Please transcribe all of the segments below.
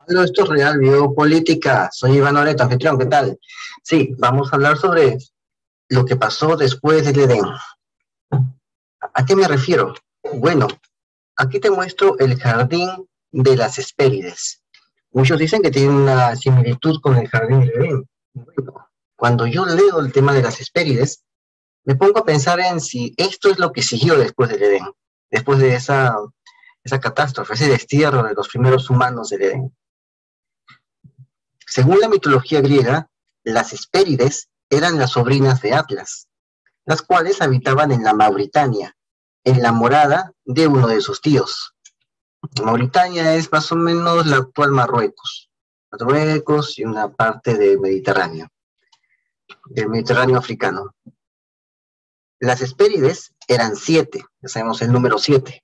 Hola, esto es Real Biopolítica. Soy Iván Oreto, anfitrión, ¿qué tal? Sí, vamos a hablar sobre lo que pasó después del Edén. ¿A qué me refiero? Bueno, aquí te muestro el jardín de las Hespérides. Muchos dicen que tiene una similitud con el jardín del Edén. Bueno, cuando yo leo el tema de las Hespérides, me pongo a pensar en si esto es lo que siguió después del Edén, después de esa catástrofe, ese destierro de los primeros humanos del Edén. Según la mitología griega, las Hespérides eran las sobrinas de Atlas, las cuales habitaban en la Mauritania, en la morada de uno de sus tíos. Mauritania es más o menos la actual Marruecos y una parte del Mediterráneo africano. Las Hespérides eran 7, ya sabemos el número 7,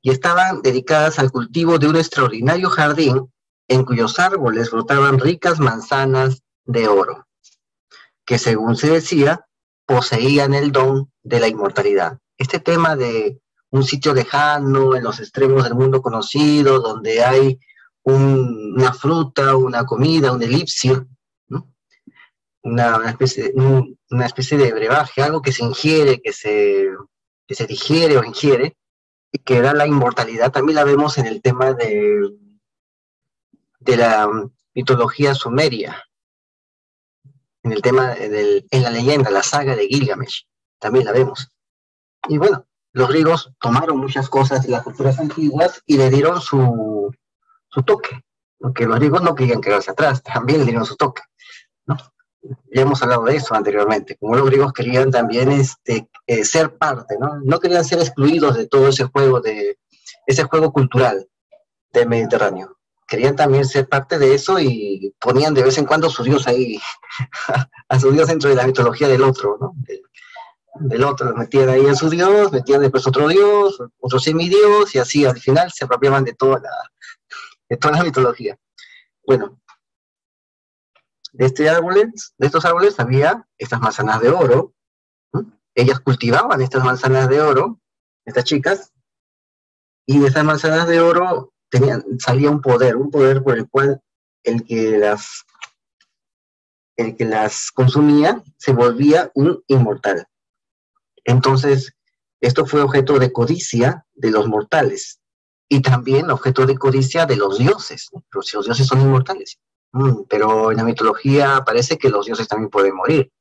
y estaban dedicadas al cultivo de un extraordinario jardín en cuyos árboles brotaban ricas manzanas de oro, que según se decía, poseían el don de la inmortalidad. Este tema de un sitio lejano, en los extremos del mundo conocido, donde hay una fruta, una comida, un elixir, ¿no? Una especie de brebaje, algo que se ingiere, que se digiere o ingiere, y que da la inmortalidad. También la vemos en el tema de la mitología sumeria, en el tema en la leyenda, la saga de Gilgamesh, también la vemos. Y bueno, los griegos tomaron muchas cosas de las culturas antiguas y le dieron su toque, porque los griegos no querían quedarse atrás, también le dieron su toque, ¿no? Ya hemos hablado de eso anteriormente, como los griegos querían también ser parte, ¿no? No querían ser excluidos de todo ese juego cultural del Mediterráneo. Querían también ser parte de eso y ponían de vez en cuando su dios ahí, a su dios dentro de la mitología del otro, ¿no? Del otro, metían ahí a su dios, metían después otro semidios, y así al final se apropiaban de toda la mitología. Bueno, de estos árboles había estas manzanas de oro, ¿no? Ellas cultivaban estas manzanas de oro, estas chicas, y de esas manzanas de oro salía un poder por el cual el que las, el que las consumía se volvía un inmortal. Entonces, esto fue objeto de codicia de los mortales y también objeto de codicia de los dioses, ¿no? Pero si los dioses son inmortales. Pero en la mitología parece que los dioses también pueden morir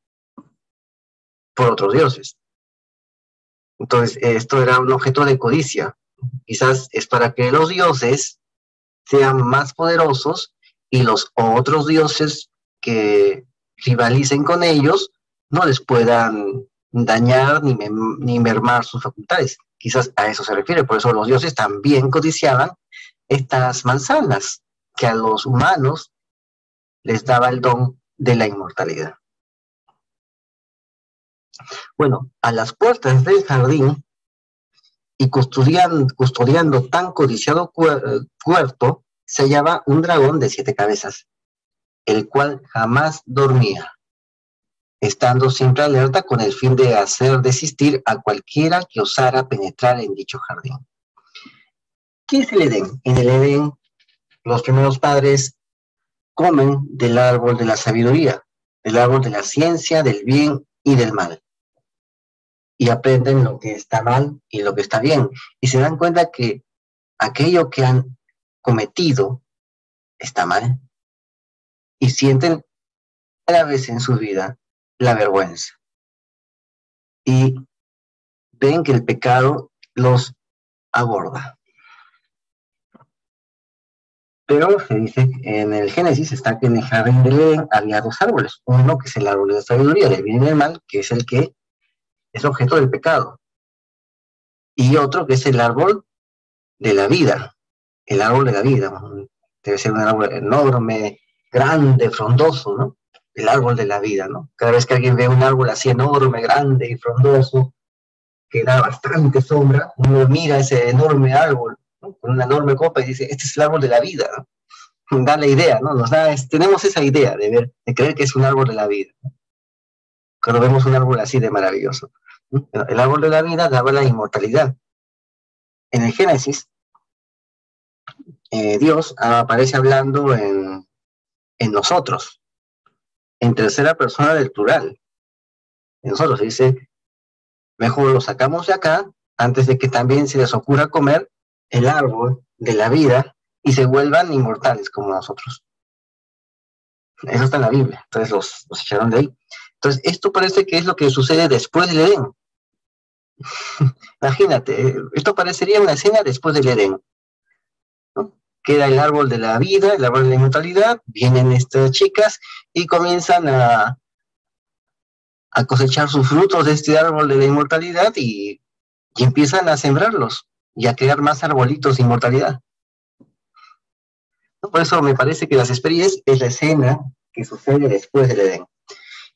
por otros dioses. Entonces, esto era un objeto de codicia. Quizás es para que los dioses sean más poderosos y los otros dioses que rivalicen con ellos no les puedan dañar ni mermar sus facultades. Quizás a eso se refiere, por eso los dioses también codiciaban estas manzanas que a los humanos les daba el don de la inmortalidad. Bueno, a las puertas del jardín y custodiando tan codiciado puerto, se hallaba un dragón de 7 cabezas, el cual jamás dormía, estando siempre alerta con el fin de hacer desistir a cualquiera que osara penetrar en dicho jardín. ¿Qué es el Edén? En el Edén, los primeros padres comen del árbol de la sabiduría, del árbol de la ciencia, del bien y del mal, y aprenden lo que está mal y lo que está bien, y se dan cuenta que aquello que han cometido está mal, y sienten cada vez en su vida la vergüenza, y ven que el pecado los aborda. Pero se dice en el Génesis está que en el jardín del Edén había 2 árboles, uno que es el árbol de la sabiduría, del bien y del mal, que es el que es objeto del pecado, y otro que es el árbol de la vida, el árbol de la vida, debe ser un árbol enorme, grande, frondoso, ¿no? El árbol de la vida, ¿no? Cada vez que alguien ve un árbol así enorme, grande y frondoso, que da bastante sombra, uno mira ese enorme árbol, ¿no? Con una enorme copa y dice, este es el árbol de la vida, ¿no? Da la idea, ¿no? Tenemos esa idea de creer que es un árbol de la vida, ¿no? Cuando vemos un árbol así de maravilloso, ¿no? El árbol de la vida daba la inmortalidad. En el Génesis, Dios aparece hablando en nosotros, en tercera persona del plural. En nosotros dice, mejor lo sacamos de acá antes de que también se les ocurra comer el árbol de la vida y se vuelvan inmortales como nosotros. Eso está en la Biblia, entonces los echaron de ahí. Entonces, esto parece que es lo que sucede después del Edén. Imagínate, esto parecería una escena después del Edén, ¿no? Queda el árbol de la vida, el árbol de la inmortalidad, vienen estas chicas y comienzan a cosechar sus frutos de este árbol de la inmortalidad y empiezan a sembrarlos y a crear más arbolitos de inmortalidad. Por eso me parece que las Hespérides es la escena que sucede después del Edén.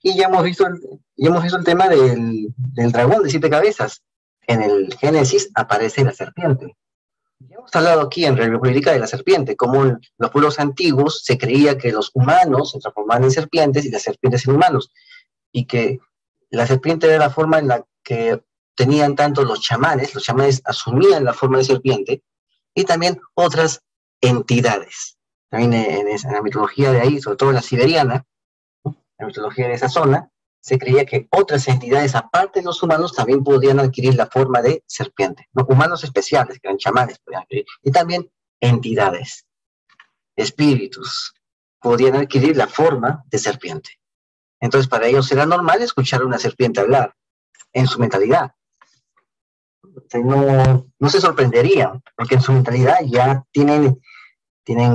Y ya hemos visto el tema del dragón de 7 cabezas. En el Génesis aparece la serpiente. Ya hemos hablado aquí en República de la serpiente, como en los pueblos antiguos se creía que los humanos se transformaban en serpientes y las serpientes en humanos, y que la serpiente era la forma en la que tenían tanto los chamanes asumían la forma de serpiente, y también otras entidades. También en la mitología de ahí, sobre todo en la siberiana, la mitología de esa zona, se creía que otras entidades, aparte de los humanos, también podían adquirir la forma de serpiente. ¿No? Humanos especiales, que eran chamanes, podían adquirir. Y también entidades, espíritus, podían adquirir la forma de serpiente. Entonces, para ellos era normal escuchar a una serpiente hablar, en su mentalidad. No se sorprenderían, porque en su mentalidad ya tienen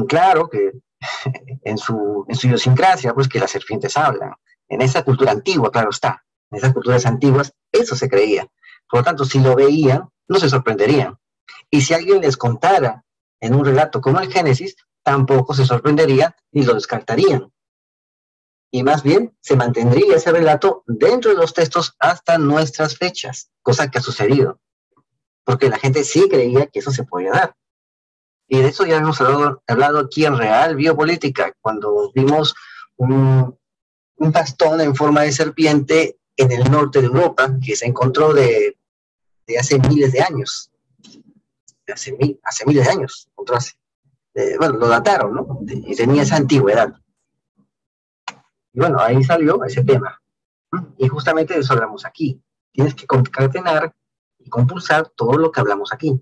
claro que en su idiosincrasia, pues que las serpientes hablan. En esa cultura antigua, claro está, en esas culturas antiguas, eso se creía. Por lo tanto, si lo veían, no se sorprenderían. Y si alguien les contara en un relato como el Génesis, tampoco se sorprenderían ni lo descartarían. Y más bien se mantendría ese relato dentro de los textos hasta nuestras fechas, cosa que ha sucedido. Porque la gente sí creía que eso se podía dar. Y de eso ya hemos hablado aquí en Real Biopolítica, cuando vimos un bastón en forma de serpiente en el norte de Europa, que se encontró de hace miles de años. Hace miles de años, encontró hace. Bueno, lo dataron, ¿no? Y tenía esa antigüedad. Y bueno, ahí salió ese tema. Y justamente de eso hablamos aquí. Tienes que concatenar y compulsar todo lo que hablamos aquí.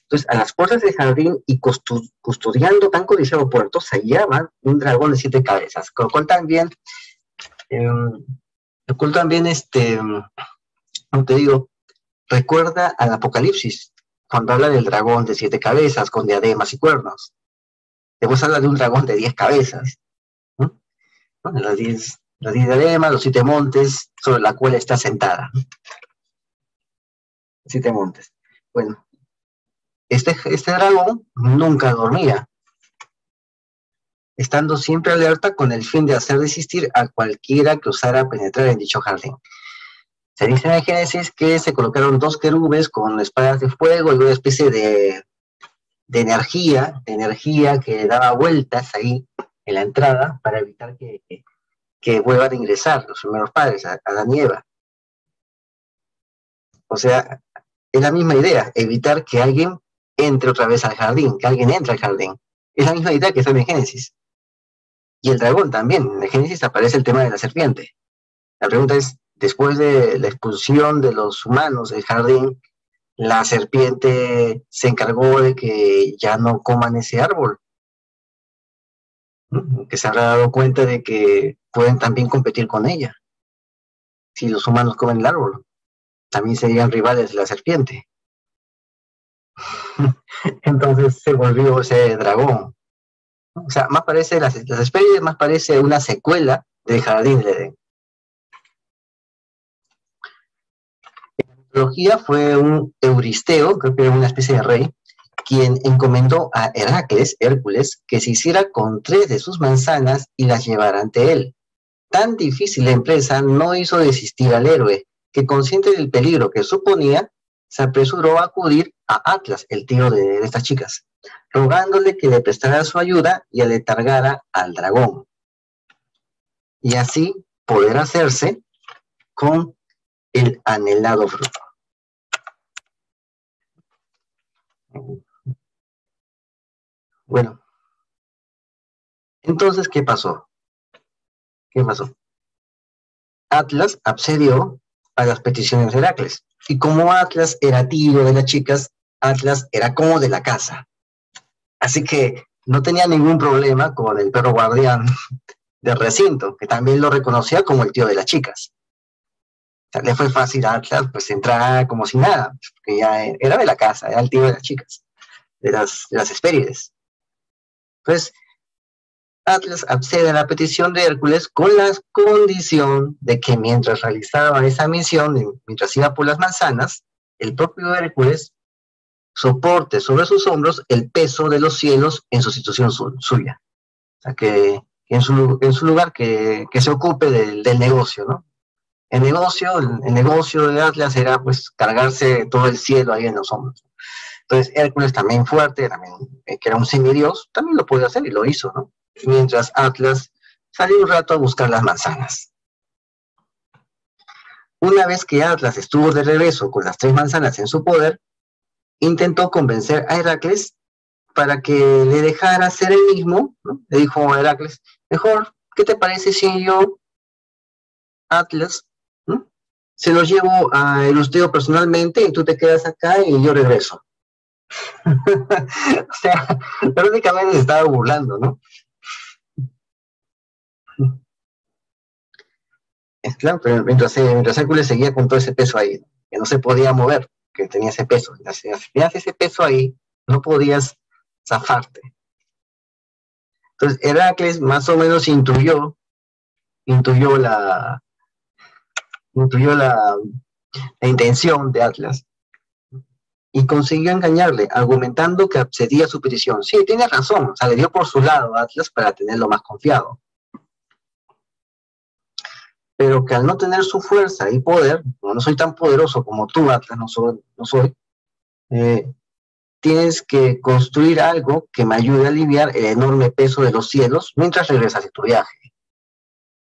Entonces, a las puertas del jardín y custodiando tan codiciado puerto se hallaba un dragón de 7 cabezas, con lo cual también, como te digo, recuerda al Apocalipsis, cuando habla del dragón de 7 cabezas, con diademas y cuernos. Después habla de un dragón de 10 cabezas, ¿no? Las 10 diademas, los 7 montes sobre la cual está sentada. 7 montes. Bueno, este dragón nunca dormía, estando siempre alerta con el fin de hacer desistir a cualquiera que osara penetrar en dicho jardín. Se dice en el Génesis que se colocaron 2 querubes con espadas de fuego y una especie de energía que daba vueltas ahí en la entrada para evitar que vuelvan a ingresar los primeros padres, Adán y Eva. O sea, es la misma idea, evitar que alguien entre otra vez al jardín, que alguien entre al jardín. Es la misma idea que está en el Génesis. Y el dragón también, en el Génesis aparece el tema de la serpiente. La pregunta es, después de la expulsión de los humanos del jardín, la serpiente se encargó de que ya no coman ese árbol, ¿no? Que se habrá dado cuenta de que pueden también competir con ella. Si los humanos comen el árbol, también serían rivales de la serpiente. Entonces se volvió ese dragón. O sea, más parece, las especies más parece una secuela del Jardín del Edén. La mitología fue un Euristeo, creo que era una especie de rey, quien encomendó a Hércules, que se hiciera con 3 de sus manzanas y las llevara ante él. Tan difícil la empresa no hizo desistir al héroe, que consciente del peligro que suponía, se apresuró a acudir a Atlas, el tío de estas chicas, rogándole que le prestara su ayuda y aletargara al dragón, y así poder hacerse con el anhelado fruto. Bueno, entonces, ¿qué pasó? ¿Qué pasó? Atlas accedió a las peticiones de Heracles. Y como Atlas era tío de las chicas, Atlas era como de la casa. Así que no tenía ningún problema con el perro guardián del recinto, que también lo reconocía como el tío de las chicas. O sea, le fue fácil a Atlas pues entrar como si nada, porque ya era de la casa, era el tío de las chicas, de las Hespérides. Entonces, Atlas accede a la petición de Hércules con la condición de que mientras realizaba esa misión, mientras iba por las manzanas, el propio Hércules soporte sobre sus hombros el peso de los cielos en sustitución suya. O sea, que en su lugar que se ocupe del negocio, ¿no? El negocio de Atlas era pues cargarse todo el cielo ahí en los hombros. Entonces Hércules también fuerte, también, que era un semidios, también lo puede hacer y lo hizo, ¿no? Mientras Atlas salió un rato a buscar las manzanas. Una vez que Atlas estuvo de regreso con las 3 manzanas en su poder, intentó convencer a Heracles para que le dejara hacer el mismo, ¿no? Le dijo a Heracles, mejor, ¿qué te parece si yo, Atlas, ¿no? Se los llevo a Euristeo personalmente y tú te quedas acá y yo regreso? O sea, prácticamente se estaba burlando, ¿no? Es claro, pero mientras Hércules seguía con todo ese peso ahí, ¿no? Que no se podía mover, que tenía ese peso. Si tenías ese peso ahí, no podías zafarte. Entonces, Heracles más o menos intuyó la, intuyó la intención de Atlas y consiguió engañarle, argumentando que accedía a su petición. Sí, tiene razón, o sea, le dio por su lado a Atlas para tenerlo más confiado. Pero que al no tener su fuerza y poder, no soy tan poderoso como tú, Atlas, no soy, eh, tienes que construir algo que me ayude a aliviar el enorme peso de los cielos mientras regresas de tu viaje.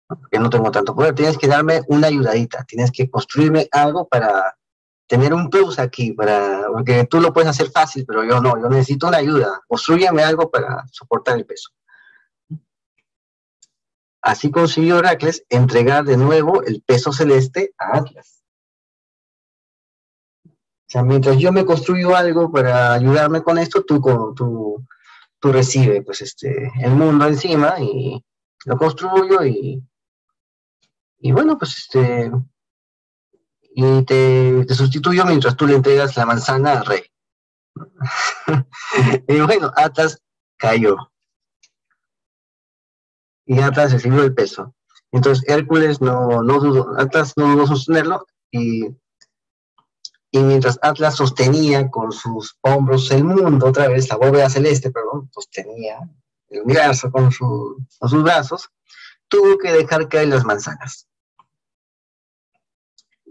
Porque no tengo tanto poder, tienes que darme una ayudadita, tienes que construirme algo para tener un plus aquí, porque tú lo puedes hacer fácil, pero yo no, yo necesito una ayuda, construyame algo para soportar el peso. Así consiguió Heracles entregar de nuevo el peso celeste a Atlas. O sea, mientras yo me construyo algo para ayudarme con esto, tú recibes pues, el mundo encima y lo construyo y bueno, pues y te sustituyo mientras tú le entregas la manzana al rey. Y bueno, Atlas cayó y Atlas recibió el peso. Entonces Hércules no dudó, Atlas no dudó sostenerlo y mientras Atlas sostenía con sus hombros el mundo, otra vez la bóveda celeste, perdón, sostenía el universo con sus brazos, tuvo que dejar caer las manzanas.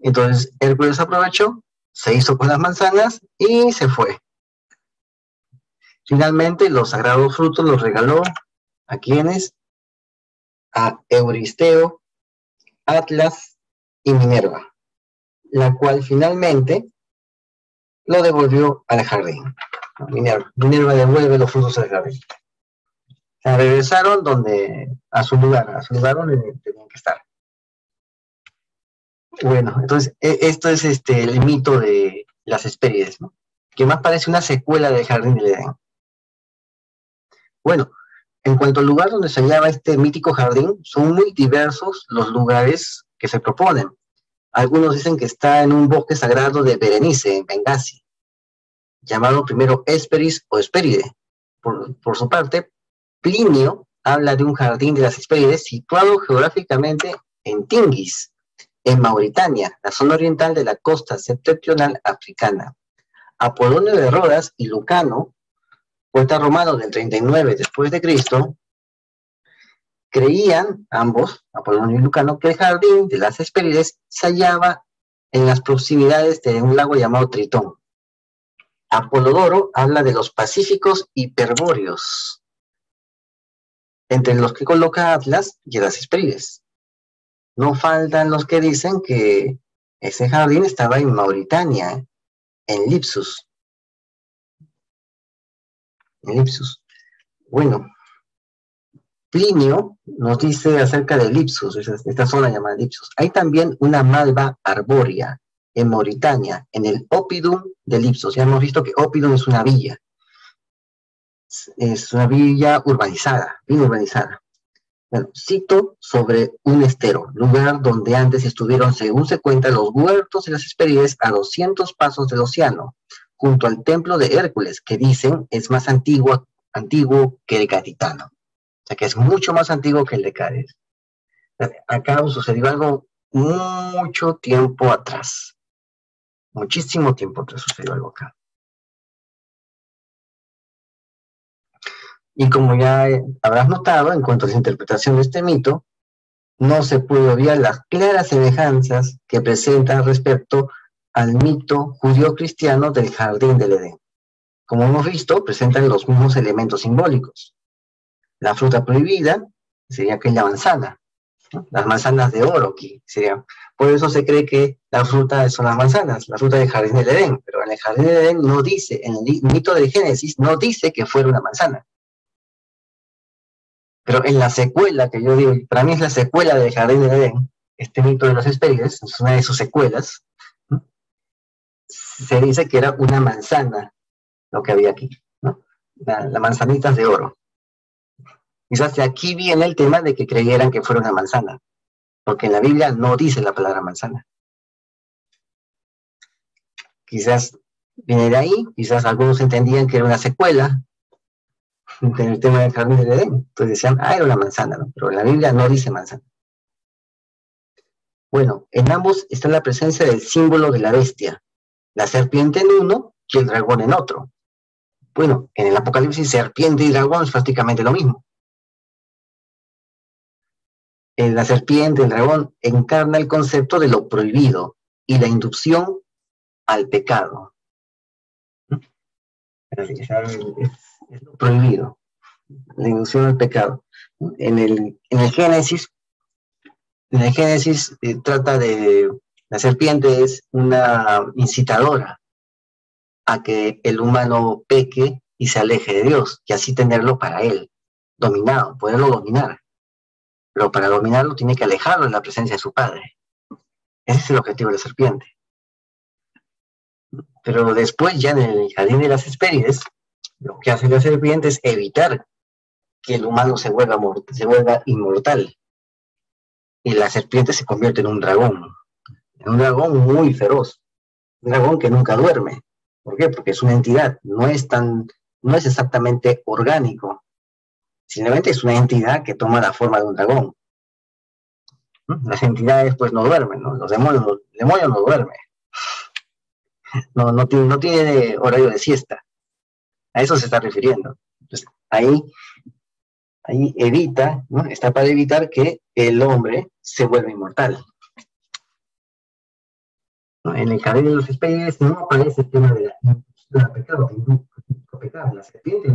Entonces Hércules aprovechó, se hizo con las manzanas y se fue. Finalmente los sagrados frutos los regaló a quienes, a Euristeo, Atlas y Minerva, la cual finalmente lo devolvió al jardín. Minerva devuelve los frutos al jardín. O sea, regresaron a su lugar donde tenían que estar. Bueno, entonces esto es el mito de las Hespérides, ¿no? Que más parece una secuela del Jardín del Edén. Bueno, en cuanto al lugar donde se hallaba este mítico jardín, son muy diversos los lugares que se proponen. Algunos dicen que está en un bosque sagrado de Berenice, en Bengasi, llamado primero Hesperis o Hespéride. Por su parte, Plinio habla de un jardín de las Hespérides situado geográficamente en Tingis, en Mauritania, la zona oriental de la costa septentrional africana. Apolonio de Rodas y Lucano, poeta romano del 39 después de Cristo, creían ambos, Apolonio y Lucano, que el jardín de las Hespérides se hallaba en las proximidades de un lago llamado Tritón. Apolodoro habla de los pacíficos hiperbóreos, entre los que coloca Atlas y las Hespérides. No faltan los que dicen que ese jardín estaba en Mauritania, en Lipsus. Bueno, Plinio nos dice acerca de Lipsus, esta zona llamada Lipsus. Hay también una malva arbórea en Mauritania, en el Oppidum de Lipsus. Ya hemos visto que Oppidum es una villa urbanizada, bien urbanizada. Bueno, cito sobre un estero, lugar donde antes estuvieron, según se cuenta, los huertos de las Hespérides a 200 pasos del océano, junto al templo de Hércules, que dicen es más antiguo que el Gaditano. O sea, que es mucho más antiguo que el de Cádiz. Acá sucedió algo mucho tiempo atrás. Muchísimo tiempo atrás sucedió algo acá. Y como ya habrás notado, en cuanto a la interpretación de este mito, no se puede obviar las claras semejanzas que presentan respecto al mito judío-cristiano del jardín del Edén. Como hemos visto, presentan los mismos elementos simbólicos. La fruta prohibida sería aquella manzana, ¿no? Las manzanas de oro aquí serían. Por eso se cree que la fruta son las manzanas, la fruta del jardín del Edén, pero en el jardín del Edén no dice, en el mito del Génesis no dice que fuera una manzana. Pero en la secuela, que yo digo, para mí es la secuela del Jardín del Edén, este mito de las Hespérides, es una de sus secuelas, ¿no? Se dice que era una manzana lo que había aquí, ¿no? Las manzanitas de oro. Quizás de aquí viene el tema de que creyeran que fuera una manzana, porque en la Biblia no dice la palabra manzana. Quizás viene de ahí, quizás algunos entendían que era una secuela del tema del Jardín del Edén, entonces decían, era una manzana, ¿no? Pero en la Biblia no dice manzana. Bueno, en ambos está la presencia del símbolo de la bestia, la serpiente en uno y el dragón en otro. Bueno, en el Apocalipsis serpiente y dragón es prácticamente lo mismo. La serpiente, el dragón, encarna el concepto de lo prohibido y la inducción al pecado. Es lo prohibido, la inducción al pecado. En el Génesis, trata de, la serpiente es una incitadora a que el humano peque y se aleje de Dios, y así tenerlo para él, dominado, poderlo dominar. Pero para dominarlo tiene que alejarlo de la presencia de su padre. Ese es el objetivo de la serpiente. Pero después, ya en el jardín de las Hespérides, lo que hace la serpiente es evitar que el humano se vuelva inmortal. Y la serpiente se convierte en un dragón muy feroz, un dragón que nunca duerme. ¿Por qué? Porque es una entidad, no es exactamente orgánico, simplemente es una entidad que toma la forma de un dragón. Las entidades pues no duermen, ¿no? El demonio no duerme, no tiene horario de siesta, a eso se está refiriendo. Entonces, ahí evita, ¿no? Está para evitar que el hombre se vuelva inmortal. ¿No? En el jardín de los Hespérides no aparece el tema de la pecado, la serpiente,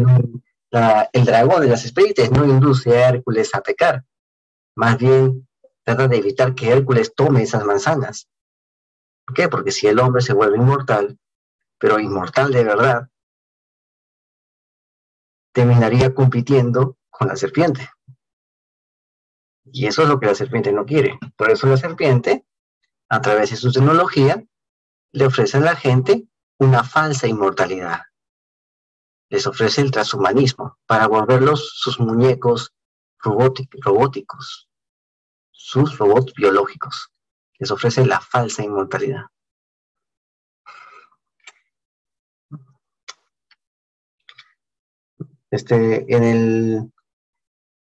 el dragón de las Hespérides no induce a Hércules a pecar, más bien trata de evitar que Hércules tome esas manzanas. ¿Por qué? Porque si el hombre se vuelve inmortal, pero inmortal de verdad, terminaría compitiendo con la serpiente. Y eso es lo que la serpiente no quiere. Por eso la serpiente, a través de su tecnología, le ofrece a la gente una falsa inmortalidad. Les ofrece el transhumanismo para volverlos sus muñecos robóticos, sus robots biológicos. Les ofrece la falsa inmortalidad.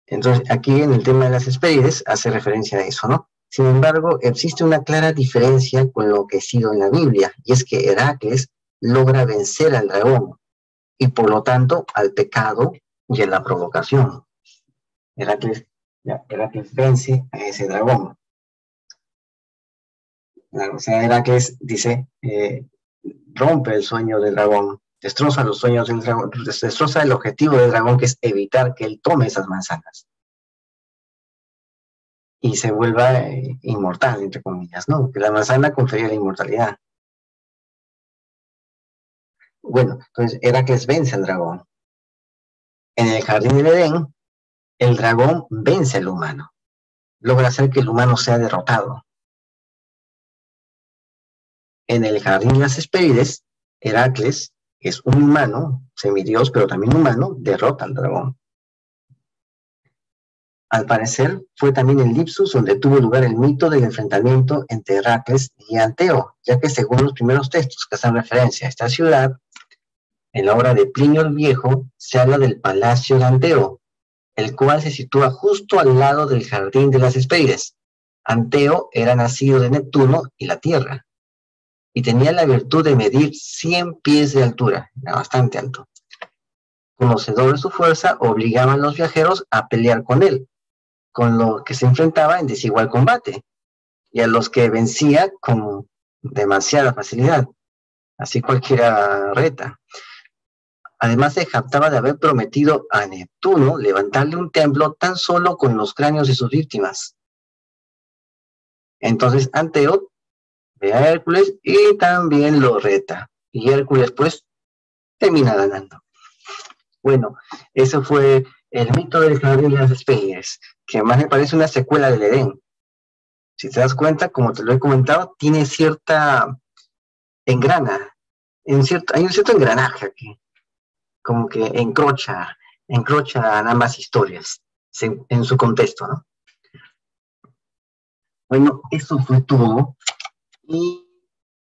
Entonces, aquí en el tema de las Hespérides hace referencia a eso, ¿no? Sin embargo, existe una clara diferencia con lo que ha sido en la Biblia, y es que Heracles logra vencer al dragón, y por lo tanto al pecado y a la provocación. Heracles vence a ese dragón. O sea, Heracles dice, rompe el sueño del dragón, destroza los sueños del dragón, destroza el objetivo del dragón, que es evitar que él tome esas manzanas y se vuelva inmortal, entre comillas, ¿no? Que la manzana confería la inmortalidad. Bueno, entonces Heracles vence al dragón. En el jardín del Edén, el dragón vence al humano, logra hacer que el humano sea derrotado. En el jardín de las Hespérides, Heracles, que es un humano, semidios, pero también humano, derrota al dragón. Al parecer, fue también en Lipsus donde tuvo lugar el mito del enfrentamiento entre Heracles y Anteo, ya que según los primeros textos que hacen referencia a esta ciudad, en la obra de Plinio el Viejo, se habla del palacio de Anteo, el cual se sitúa justo al lado del jardín de las Hespérides. Anteo era nacido de Neptuno y la Tierra, y tenía la virtud de medir 100 pies de altura, era bastante alto. Conocedor de su fuerza, obligaba a los viajeros a pelear con él, con lo que se enfrentaba en desigual combate, y a los que vencía con demasiada facilidad, así cualquiera reta. Además se jactaba de haber prometido a Neptuno levantarle un templo tan solo con los cráneos de sus víctimas. Entonces Anteo ve a Hércules y también lo reta, y Hércules pues termina ganando. Bueno, eso fue el mito del jardín de las Hespérides, que más me parece una secuela del Edén. Si te das cuenta, como te lo he comentado, tiene cierta engrana, hay un cierto engranaje aquí, como que encrocha ambas historias en su contexto, ¿no? Bueno, eso fue todo y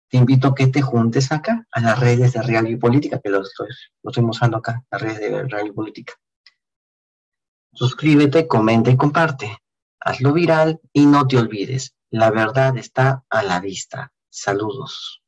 te invito a que te juntes acá a las redes de Real y Política, que lo estoy mostrando acá, las redes de Real y Política. Suscríbete, comenta y comparte. Hazlo viral y no te olvides, la verdad está a la vista. Saludos.